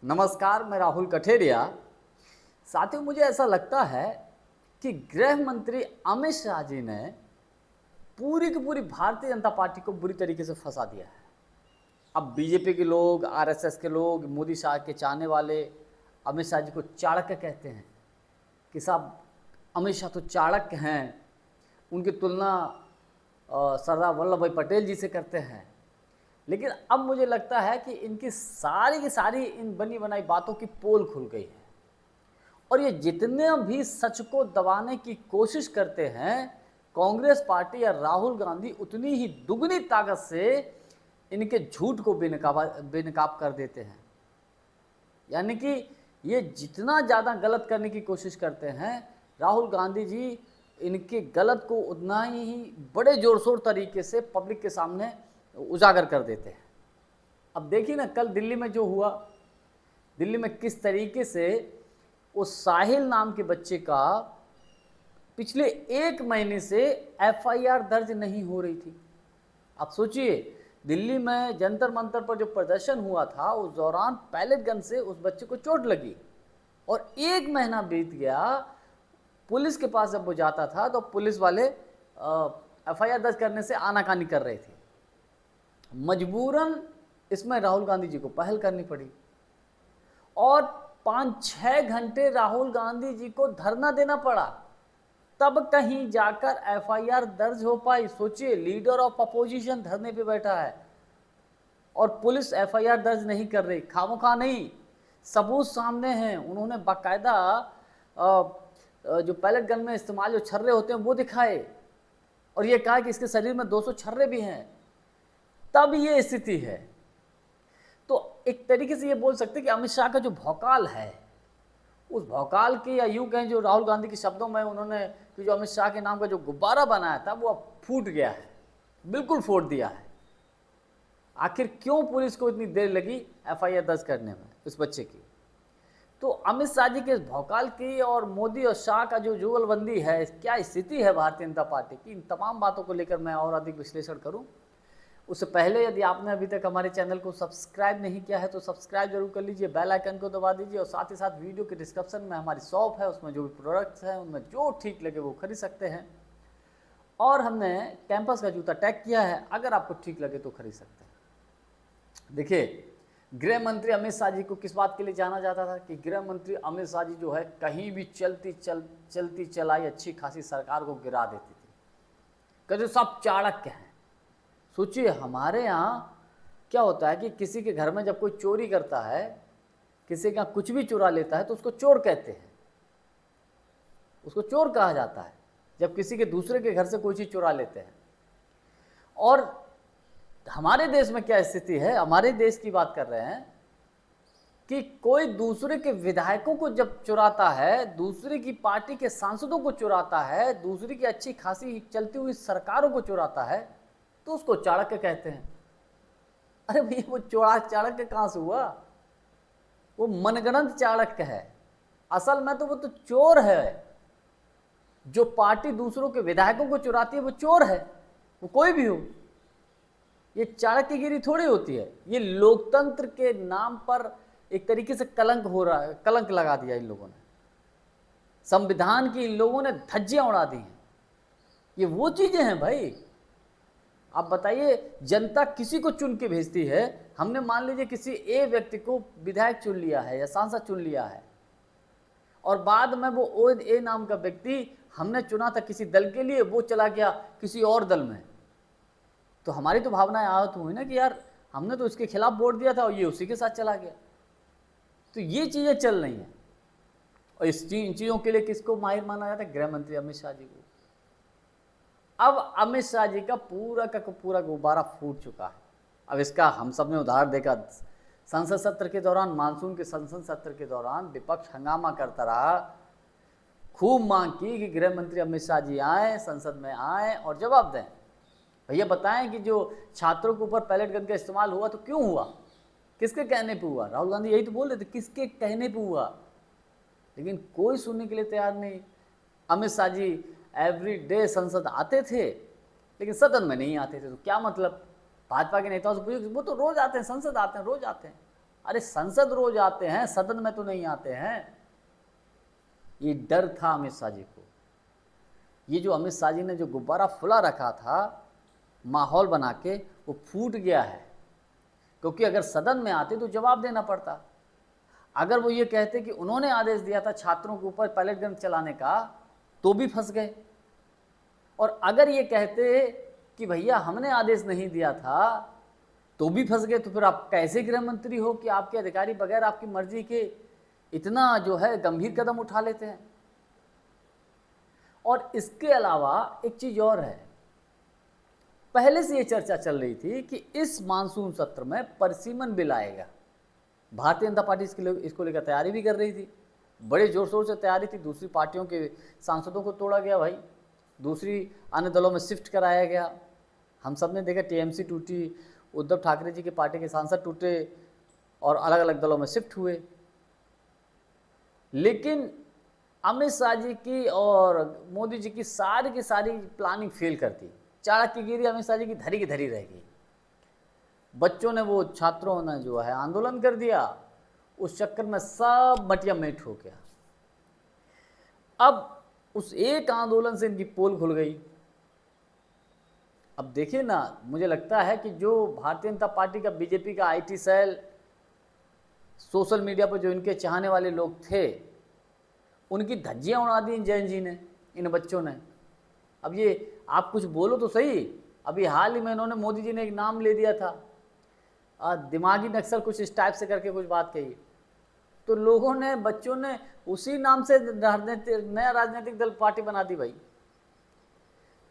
नमस्कार, मैं राहुल कठेरिया। साथियों, मुझे ऐसा लगता है कि गृह मंत्री अमित शाह जी ने पूरी की पूरी भारतीय जनता पार्टी को बुरी तरीके से फंसा दिया है। अब बीजेपी के लोग, आरएसएस के लोग, मोदी शाह के चाहने वाले अमित शाह जी को चाणक्य कहते हैं कि साहब अमित शाह तो चाणक्य हैं। उनकी तुलना सरदार वल्लभ भाई पटेल जी से करते हैं। लेकिन अब मुझे लगता है कि इनकी सारी की सारी इन बनी बनाई बातों की पोल खुल गई है और ये जितने भी सच को दबाने की कोशिश करते हैं, कांग्रेस पार्टी या राहुल गांधी उतनी ही दुगनी ताकत से इनके झूठ को बेनकाब कर देते हैं। यानी कि ये जितना ज़्यादा गलत करने की कोशिश करते हैं, राहुल गांधी जी इनके गलत को उतना ही बड़े जोर शोर तरीके से पब्लिक के सामने उजागर कर देते हैं। अब देखिए ना, कल दिल्ली में जो हुआ, दिल्ली में किस तरीके से उस साहिल नाम के बच्चे का पिछले 1 महीने से एफआईआर दर्ज नहीं हो रही थी। आप सोचिए, दिल्ली में जंतर मंतर पर जो प्रदर्शन हुआ था, उस दौरान पैलेट गन से उस बच्चे को चोट लगी और 1 महीना बीत गया। पुलिस के पास जब वो जाता था तो पुलिस वाले एफआईआर दर्ज करने से आनाकानी कर रहे थे। मजबूरन इसमें राहुल गांधी जी को पहल करनी पड़ी और 5-6 घंटे राहुल गांधी जी को धरना देना पड़ा, तब कहीं जाकर एफआईआर दर्ज हो पाई। सोचिए, लीडर ऑफ अपोजिशन धरने पे बैठा है और पुलिस एफआईआर दर्ज नहीं कर रही। खामोखा नहीं, सबूत सामने हैं। उन्होंने बाकायदा जो पैलेट गन में इस्तेमाल जो छर्रे होते हैं वो दिखाए और ये कहा कि इसके शरीर में 200 छर्रे भी हैं, तब ये स्थिति है। तो एक तरीके से ये बोल सकते हैं कि अमित शाह का जो भौकाल है, उस भौकाल की, या यूं कहें जो राहुल गांधी के शब्दों में उन्होंने जो अमित शाह के नाम का जो गुब्बारा बनाया था, वो अब फूट गया है, बिल्कुल फोड़ दिया है। आखिर क्यों पुलिस को इतनी देर लगी एफआईआर दर्ज करने में उस बच्चे की? तो अमित शाह जी के इस भौकाल की और मोदी और शाह का जो जुगलबंदी है, क्या स्थिति है भारतीय जनता पार्टी की, इन तमाम बातों को लेकर मैं और अधिक विश्लेषण करूं, उससे पहले यदि आपने अभी तक हमारे चैनल को सब्सक्राइब नहीं किया है तो सब्सक्राइब जरूर कर लीजिए, बेल आइकन को दबा दीजिए और साथ ही साथ वीडियो के डिस्क्रिप्शन में हमारी शॉप है, उसमें जो भी प्रोडक्ट्स हैं उनमें जो ठीक लगे वो खरीद सकते हैं। और हमने कैंपस का जूता टैग किया है, अगर आपको ठीक लगे तो खरीद सकते हैं। देखिए, गृह मंत्री अमित शाह जी को किस बात के लिए जाना जाता था कि गृह मंत्री अमित शाह जी जो है कहीं भी चलती चलाई अच्छी खासी सरकार को गिरा देती थी, कहते सब चाणक्य हैं। सोचिए, हमारे यहाँ क्या होता है कि किसी के घर में जब कोई चोरी करता है, किसी का कुछ भी चुरा लेता है तो उसको चोर कहते हैं, उसको चोर कहा जाता है जब किसी के दूसरे के घर से कोई चीज़ चुरा लेते हैं। और हमारे देश में क्या स्थिति है, हमारे देश की बात कर रहे हैं कि कोई दूसरे के विधायकों को जब चुराता है, दूसरे की पार्टी के सांसदों को चुराता है, दूसरी की अच्छी खासी चलती हुई सरकारों को चुराता है, तो उसको चाणक्य कहते हैं। अरे भैया, वो चाणक्य कहाँ से हुआ? वो मनगढ़ंत चाणक्य है। असल में तो वो तो चोर है। जो पार्टी दूसरों के विधायकों को चुराती है वो चोर है, वो कोई भी हो। ये चाणक्यगिरी थोड़ी होती है, ये लोकतंत्र के नाम पर एक तरीके से कलंक हो रहा है, कलंक लगा दिया इन लोगों ने। संविधान की इन लोगों ने धज्जियां उड़ा दी हैं। ये वो चीजें हैं भाई। आप बताइए, जनता किसी को चुन के भेजती है। हमने मान लीजिए किसी ए व्यक्ति को विधायक चुन लिया है या सांसद चुन लिया है और बाद में वो ए नाम का व्यक्ति हमने चुना था किसी दल के लिए, वो चला गया किसी और दल में, तो हमारी तो भावनाएं आहत हुई ना कि यार हमने तो इसके खिलाफ वोट दिया था और ये उसी के साथ चला गया। तो ये चीजें चल रही हैं और इन चीजों के लिए किसको माहिर माना जाता है? गृह मंत्री अमित शाह जी को। अब अमित शाह जी का पूरा का पूरा गुब्बारा फूट चुका है। अब इसका हम सब ने उदाहरण देखा। संसद सत्र के दौरान, मानसून के संसद सत्र के दौरान विपक्ष हंगामा करता रहा, खूब मांग की कि गृह मंत्री अमित शाह जी आए, संसद में आए और जवाब दें। भैया बताएं कि जो छात्रों के ऊपर पैलेट गन का इस्तेमाल हुआ तो क्यों हुआ, किसके कहने पे हुआ? राहुल गांधी यही तो बोल रहे थे, किसके कहने पे हुआ, लेकिन कोई सुनने के लिए तैयार नहीं। अमित शाह जी एवरी डे संसद आते थे लेकिन सदन में नहीं आते थे, तो क्या मतलब? भाजपा के नेताओं से पूछो, वो तो रोज आते हैं, संसद आते हैं, रोज आते हैं। अरे संसद रोज आते हैं, सदन में तो नहीं आते हैं। ये डर था अमित शाह जी को। ये जो अमित शाह जी ने जो गुब्बारा फुला रखा था माहौल बना के, वो फूट गया है। क्योंकि अगर सदन में आते तो जवाब देना पड़ता। अगर वो ये कहते कि उन्होंने आदेश दिया था छात्रों के ऊपर पैलेट गन चलाने का, तो भी फंस गए। और अगर ये कहते कि भैया हमने आदेश नहीं दिया था, तो भी फंस गए। तो फिर आप कैसे गृह मंत्री हो कि आपके अधिकारी बगैर आपकी मर्जी के इतना जो है गंभीर कदम उठा लेते हैं। और इसके अलावा एक चीज और है, पहले से ये चर्चा चल रही थी कि इस मानसून सत्र में परिसीमन बिल आएगा। भारतीय जनता पार्टी इसको लेकर तैयारी भी कर रही थी, बड़े जोर शोर से तैयारी थी। दूसरी पार्टियों के सांसदों को तोड़ा गया भाई, दूसरी अन्य दलों में शिफ्ट कराया गया। हम सब ने देखा टीएमसी टूटी, उद्धव ठाकरे जी की पार्टी के सांसद टूटे और अलग अलग दलों में शिफ्ट हुए। लेकिन अमित शाह जी की और मोदी जी की सारी प्लानिंग फेल करती। चाणक्यगिरी अमित शाह जी की धरी रह गई। बच्चों ने, वो छात्रों ने जो है आंदोलन कर दिया, उस चक्कर में सब मटिया मेट हो गया। अब उस एक आंदोलन से इनकी पोल खुल गई। अब देखिए ना, मुझे लगता है कि जो भारतीय जनता पार्टी का, बीजेपी का आईटी सेल, सोशल मीडिया पर जो इनके चाहने वाले लोग थे, उनकी धज्जियां उड़ा दी इन जैन जी ने, इन बच्चों ने। अब ये आप कुछ बोलो तो सही। अभी हाल ही में इन्होंने, मोदी जी ने एक नाम ले दिया था, दिमागी नक्सल कुछ इस टाइप से करके कुछ बात कही, तो लोगों ने, बच्चों ने उसी नाम से नया राजनीतिक दल पार्टी बना दी भाई।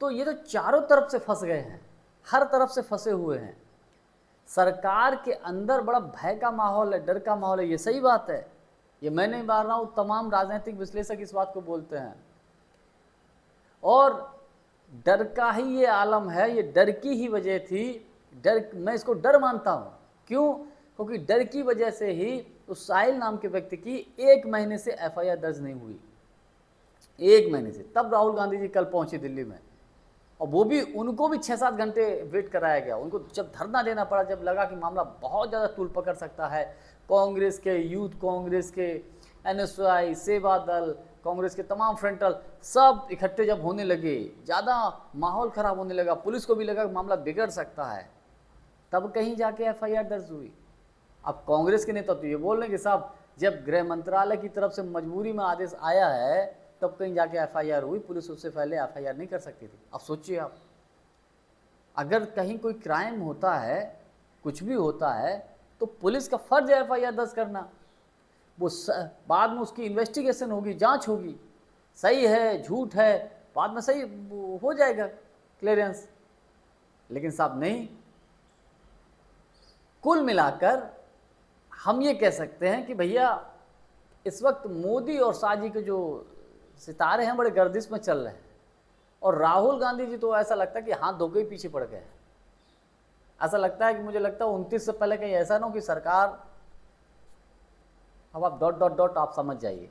तो ये तो चारों तरफ से फंस गए हैं, हर तरफ से फंसे हुए हैं। सरकार के अंदर बड़ा भय का माहौल है, डर का माहौल है। ये सही बात है, ये मैं नहीं बोल रहा हूँ, तमाम राजनीतिक विश्लेषक इस बात को बोलते हैं। और डर का ही ये आलम है, ये डर की ही वजह थी। डर, मैं इसको डर मानता हूँ। क्यों? क्योंकि डर की वजह से ही उस साहिल नाम के व्यक्ति की 1 महीने से एफआईआर दर्ज नहीं हुई, 1 महीने से। तब राहुल गांधी जी कल पहुंचे दिल्ली में, और वो भी, उनको भी 6-7 घंटे वेट कराया गया। उनको जब धरना देना पड़ा, जब लगा कि मामला बहुत ज़्यादा तूल पकड़ सकता है, कांग्रेस के, यूथ कांग्रेस के, एनएसयूआई, सेवा दल, कांग्रेस के तमाम फ्रंटल सब इकट्ठे जब होने लगे, ज़्यादा माहौल ख़राब होने लगा, पुलिस को भी लगा कि मामला बिगड़ सकता है, तब कहीं जाके एफआईआर दर्ज हुई। अब कांग्रेस के नेता तो ये बोल रहे हैं कि साहब, जब गृह मंत्रालय की तरफ से मजबूरी में आदेश आया है, तब कहीं जाके एफआईआर हुई, पुलिस उससे पहले एफआईआर नहीं कर सकती थी। अब सोचिए आप, अगर कहीं कोई क्राइम होता है, कुछ भी होता है, तो पुलिस का फर्ज है एफआईआर दर्ज करना। वो बाद में उसकी इन्वेस्टिगेशन होगी, जांच होगी, सही है झूठ है, बाद में सही हो जाएगा क्लियरेंस। लेकिन साहब नहीं। कुल मिलाकर हम ये कह सकते हैं कि भैया, इस वक्त मोदी और शाह जी के जो सितारे हैं बड़े गर्दिश में चल रहे हैं, और राहुल गांधी जी तो ऐसा लगता है कि हाथ धो के ही पीछे पड़ गए हैं। ऐसा लगता है कि, मुझे लगता है 29 से पहले कहीं ऐसा ना हो कि सरकार, अब आप डॉट डॉट डॉट आप समझ जाइए।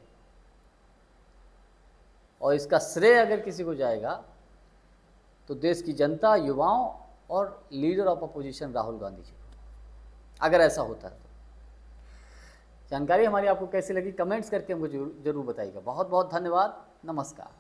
और इसका श्रेय अगर किसी को जाएगा तो देश की जनता, युवाओं और leader of opposition Rahul Gandhi ji, अगर ऐसा होता है तो। जानकारी हमारी आपको कैसी लगी, कमेंट्स करके हमको जरूर बताइएगा। बहुत बहुत धन्यवाद, नमस्कार।